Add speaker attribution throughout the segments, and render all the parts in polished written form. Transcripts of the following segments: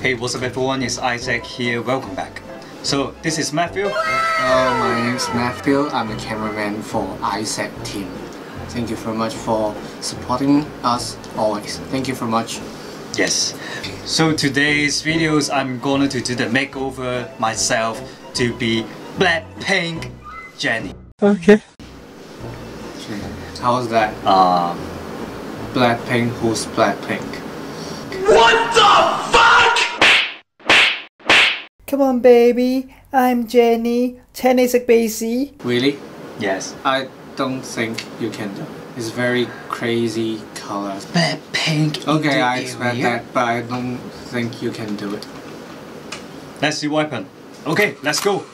Speaker 1: Hey, what's up everyone, it's Isaac here, welcome back. So, this is Matthew.
Speaker 2: Hello, my name is Matthew. I'm the cameraman for ISSAC team. Thank you very much for supporting us always. Thank you very much.
Speaker 1: Yes. So today's videos, I'm gonna to do the makeover myself to be BLACKPINK Jennie.
Speaker 3: Okay.
Speaker 2: How's that? BLACKPINK, who's BLACKPINK?
Speaker 4: What the fuck?
Speaker 3: Come on, baby. I'm Jennie. Tennis baby.
Speaker 2: Really?
Speaker 1: Yes.
Speaker 2: I don't think you can do it. It's very crazy colors.
Speaker 1: BLACKPINK.
Speaker 2: Okay, I expect that, but I don't think you can do it.
Speaker 1: Let's see what happens. Okay, let's go.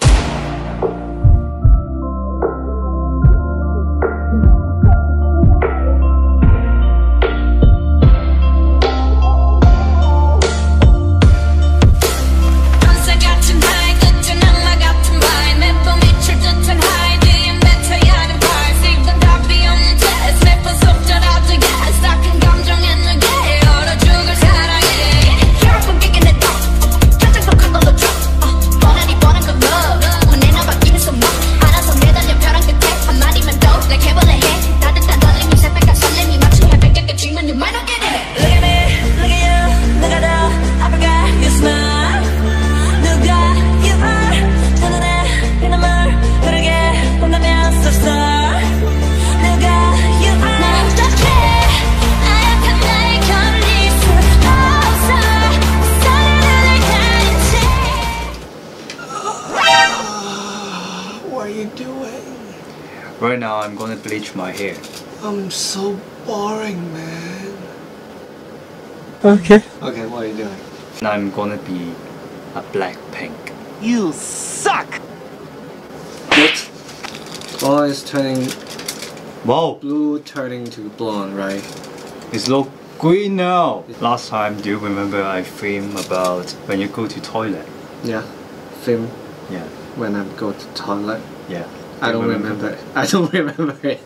Speaker 2: What are you doing?
Speaker 1: Right now, I'm gonna bleach my hair.
Speaker 2: I'm so boring, man.
Speaker 3: Okay.
Speaker 2: Okay, what are you doing?
Speaker 1: And I'm gonna be a BLACKPINK.
Speaker 4: You suck!
Speaker 2: What? Oh, it's turning
Speaker 1: Wow,
Speaker 2: blue, turning to blonde, right?
Speaker 1: it's look green now. Last time, do you remember I filmed about when you go to toilet?
Speaker 2: Yeah. Film
Speaker 1: Yeah,
Speaker 2: when I go to toilet.
Speaker 1: yeah.
Speaker 2: I don't remember it. I don't remember it.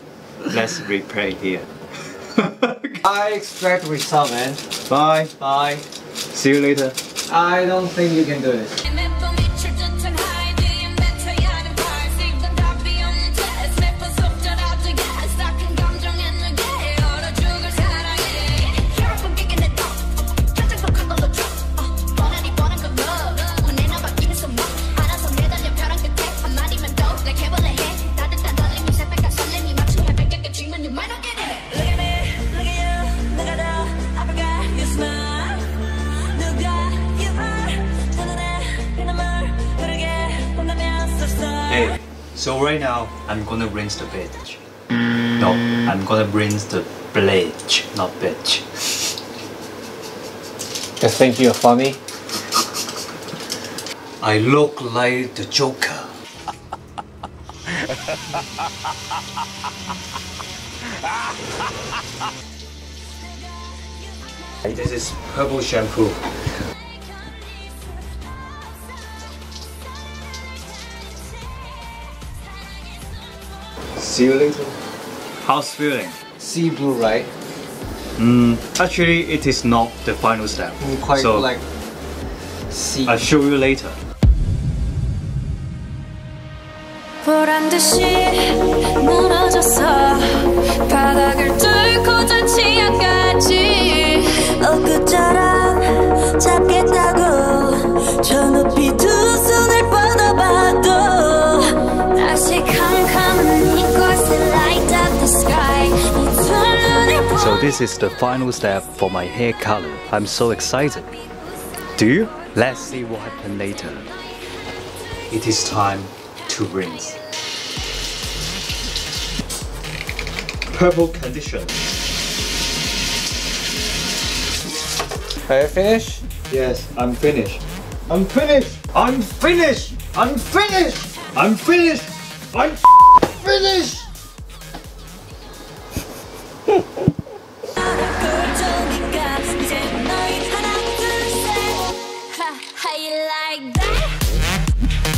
Speaker 1: Let's replay here.
Speaker 2: I expect result, man.
Speaker 1: Bye.
Speaker 2: Bye.
Speaker 1: See you later.
Speaker 2: I don't think you can do this.
Speaker 1: Hey, so right now I'm gonna rinse the bitch. No, I'm gonna rinse the bleach, not bitch.
Speaker 2: Just think you're funny.
Speaker 1: I look like the Joker. This is purple shampoo. See you later. How's feeling?
Speaker 2: Sea blue, right?
Speaker 1: Actually it is not the final step.
Speaker 2: Quite
Speaker 1: so
Speaker 2: like sea.
Speaker 1: I'll show you later.
Speaker 5: 보란듯이 무너졌어 바닥을 뚫고 저 치아까지 엊그처럼 잡겠다고 저 높이 두 손을 뻗어봐도 다시 캄캄한 이곳에 light up the sky
Speaker 1: So this is the final step for my hair color. I'm so excited. Do you? Let's see what happens later. It is time to rinse. Purple condition.
Speaker 2: Are you finished?
Speaker 1: Yes, I'm finished. I'm finished. I'm finished. I'm finished. I'm finished. I'm finished.
Speaker 5: How you like that?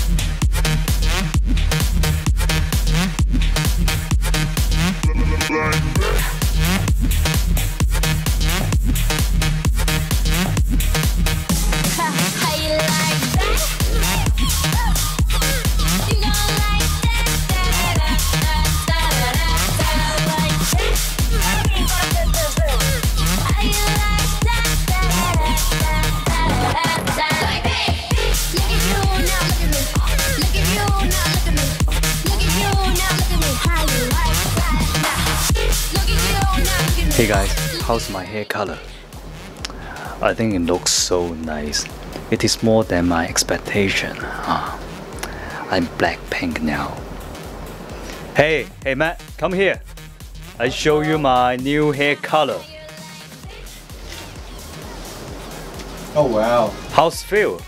Speaker 1: Hey guys, how's my hair color? I think it looks so nice. It is more than my expectation. I'm BLACKPINK now. Hey Matt, come here. I show you my new hair color.
Speaker 2: Oh wow.
Speaker 1: How's it feel?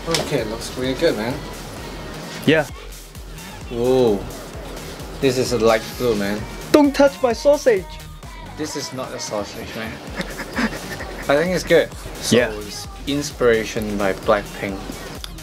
Speaker 2: Okay, looks really good, man.
Speaker 1: Yeah.
Speaker 2: Whoa. This is a light blue, man.
Speaker 1: Don't touch my sausage.
Speaker 2: This is not a sausage, man. I think it's good. So
Speaker 1: Yeah.
Speaker 2: it's inspiration by BLACKPINK.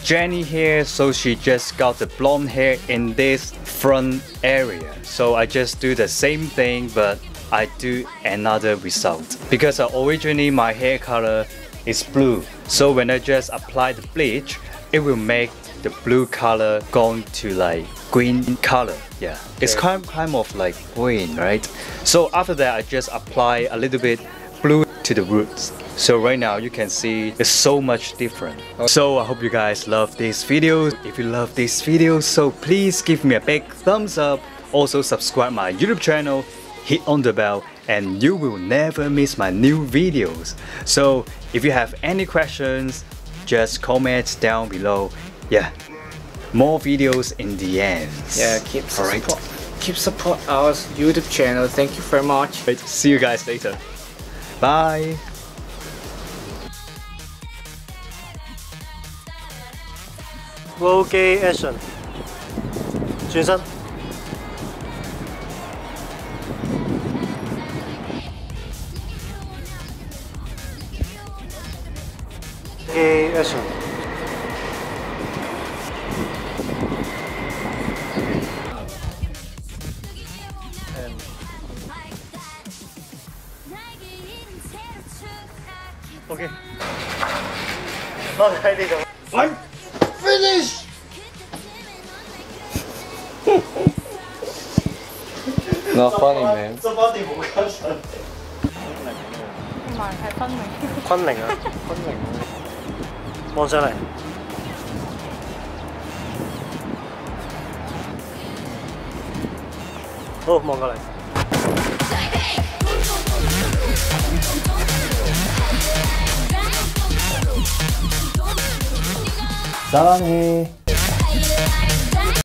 Speaker 1: Jennie here, so she just got the blonde hair in this front area. So I just do the same thing, but I do another result. Because originally my hair color is blue. So when I just apply the bleach, it will make the blue color going to like green color. Yeah, it's kind of like green, right? So after that, I just apply a little bit blue to the roots. So right now you can see it's so much different. So I hope you guys love this video. If you love this video, so please give me a big thumbs up. Also subscribe my YouTube channel, hit on the bell, and you will never miss my new videos. So if you have any questions, just comment down below. Yeah, more videos in the end.
Speaker 2: Yeah, keep support our YouTube channel. Thank you very much.
Speaker 1: Right, see you guys later. Bye.
Speaker 6: Roll Gay Action 轉身 Gay Action OK 我喺呢度 I'm finished
Speaker 2: Not funny, man.
Speaker 6: 執翻啲毛巾上
Speaker 7: 唔係係分明。
Speaker 6: 昆明啊，昆明望上嚟好望過嚟
Speaker 3: 사랑해.